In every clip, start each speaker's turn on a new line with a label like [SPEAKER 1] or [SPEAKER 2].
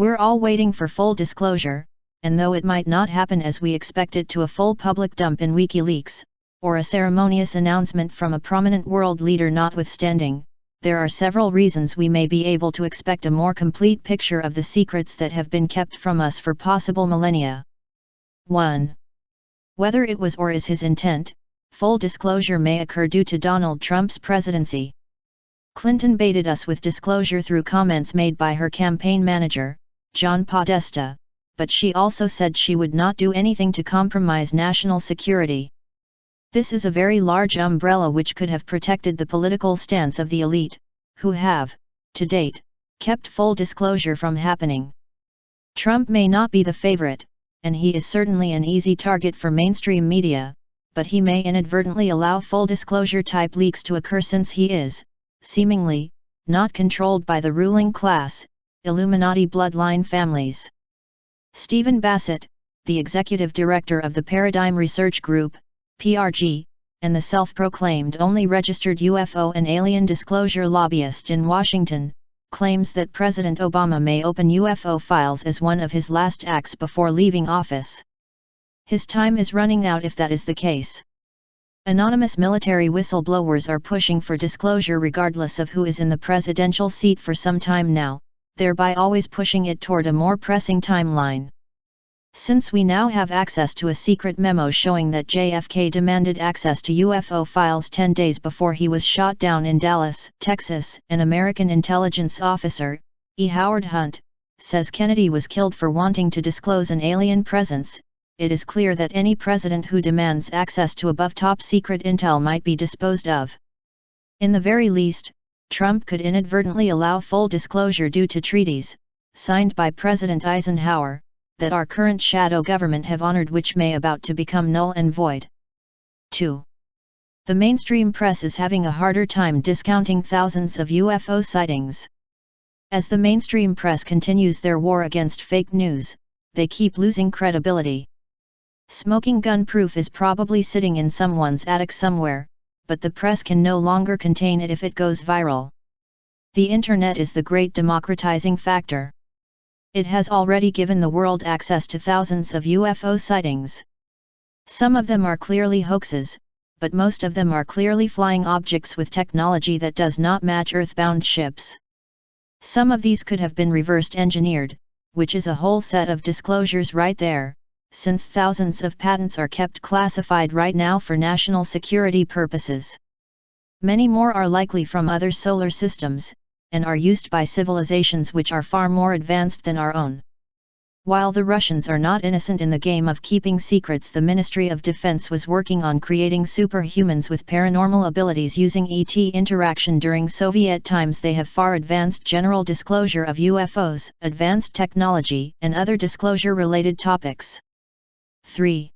[SPEAKER 1] We're all waiting for full disclosure, and though it might not happen as we expect it to a full public dump in WikiLeaks, or a ceremonious announcement from a prominent world leader notwithstanding, there are several reasons we may be able to expect a more complete picture of the secrets that have been kept from us for possible millennia. 1. Whether it was or is his intent, full disclosure may occur due to Donald Trump's presidency. Clinton baited us with disclosure through comments made by her campaign manager, John Podesta, but she also said she would not do anything to compromise national security. This is a very large umbrella which could have protected the political stance of the elite, who have, to date, kept full disclosure from happening. Trump may not be the favorite, and he is certainly an easy target for mainstream media, but he may inadvertently allow full disclosure type leaks to occur since he is, seemingly, not controlled by the ruling class, Illuminati bloodline families. Stephen Bassett, the executive director of the Paradigm Research Group, PRG, and the self-proclaimed only registered UFO and alien disclosure lobbyist in Washington, claims that President Obama may open UFO files as one of his last acts before leaving office. His time is running out if that is the case. Anonymous military whistleblowers are pushing for disclosure regardless of who is in the presidential seat for some time now, thereby always pushing it toward a more pressing timeline. Since we now have access to a secret memo showing that JFK demanded access to UFO files 10 days before he was shot down in Dallas, Texas, an American intelligence officer, E. Howard Hunt, says Kennedy was killed for wanting to disclose an alien presence, it is clear that any president who demands access to above top secret intel might be disposed of. In the very least, Trump could inadvertently allow full disclosure due to treaties, signed by President Eisenhower, that our current shadow government have honored which may about to become null and void. 2. The mainstream press is having a harder time discounting thousands of UFO sightings. As the mainstream press continues their war against fake news, they keep losing credibility. Smoking gun proof is probably sitting in someone's attic somewhere, but the press can no longer contain it if it goes viral. The internet is the great democratizing factor. It has already given the world access to thousands of UFO sightings. Some of them are clearly hoaxes, but most of them are clearly flying objects with technology that does not match Earth-bound ships. Some of these could have been reversed engineered, which is a whole set of disclosures right there, since thousands of patents are kept classified right now for national security purposes. Many more are likely from other solar systems, and are used by civilizations which are far more advanced than our own. While the Russians are not innocent in the game of keeping secrets, the Ministry of Defense was working on creating superhumans with paranormal abilities using ET interaction during Soviet times. They have far advanced general disclosure of UFOs, advanced technology, and other disclosure-related topics. 3.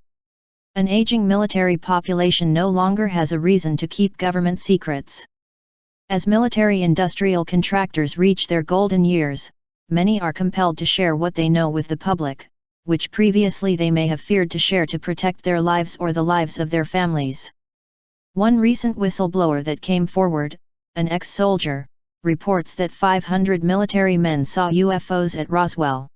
[SPEAKER 1] An aging military population no longer has a reason to keep government secrets. As military-industrial contractors reach their golden years, many are compelled to share what they know with the public, which previously they may have feared to share to protect their lives or the lives of their families. One recent whistleblower that came forward, an ex-soldier, reports that 500 military men saw UFOs at Roswell.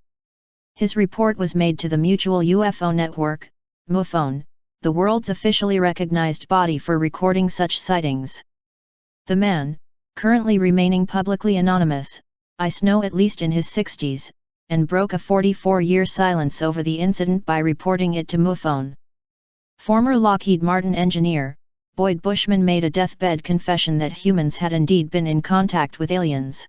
[SPEAKER 1] His report was made to the Mutual UFO Network, MUFON, the world's officially recognized body for recording such sightings. The man, currently remaining publicly anonymous, I know at least in his 60s, and broke a 44-year silence over the incident by reporting it to MUFON. Former Lockheed Martin engineer, Boyd Bushman made a deathbed confession that humans had indeed been in contact with aliens.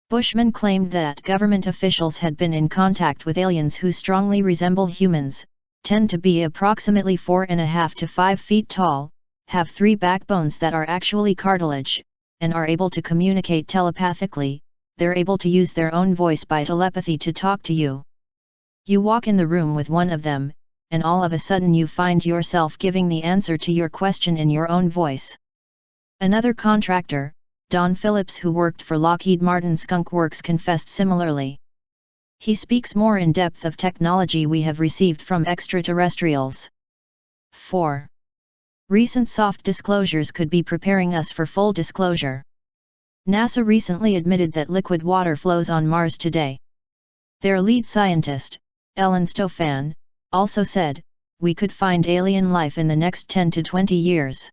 [SPEAKER 1] Bushman claimed that government officials had been in contact with aliens who strongly resemble humans, tend to be approximately 4.5 to 5 feet tall, have 3 backbones that are actually cartilage, and are able to communicate telepathically. They're able to use their own voice by telepathy to talk to you. You walk in the room with one of them, and all of a sudden you find yourself giving the answer to your question in your own voice. Another contractor, Don Phillips, who worked for Lockheed Martin Skunk Works, confessed similarly. He speaks more in depth of technology we have received from extraterrestrials. 4. Recent soft disclosures could be preparing us for full disclosure. NASA recently admitted that liquid water flows on Mars today. Their lead scientist, Ellen Stofan, also said, "We could find alien life in the next 10 to 20 years."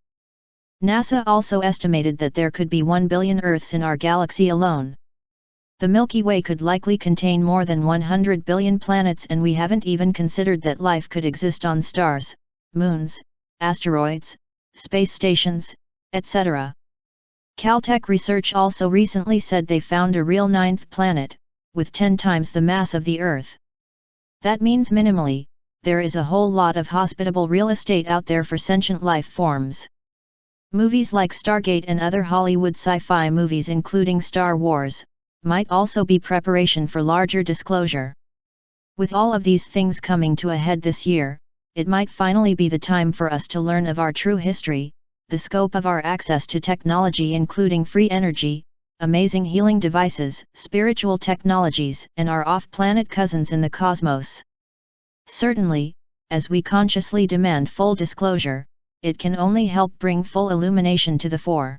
[SPEAKER 1] NASA also estimated that there could be 1 billion Earths in our galaxy alone. The Milky Way could likely contain more than 100 billion planets, and we haven't even considered that life could exist on stars, moons, asteroids, space stations, etc. Caltech research also recently said they found a real 9th planet, with 10 times the mass of the Earth. That means minimally, there is a whole lot of hospitable real estate out there for sentient life forms. Movies like Stargate and other Hollywood sci-fi movies, including Star Wars, might also be preparation for larger disclosure. With all of these things coming to a head this year, it might finally be the time for us to learn of our true history, the scope of our access to technology including free energy, amazing healing devices, spiritual technologies, and our off-planet cousins in the cosmos. Certainly, as we consciously demand full disclosure, it can only help bring full illumination to the fore.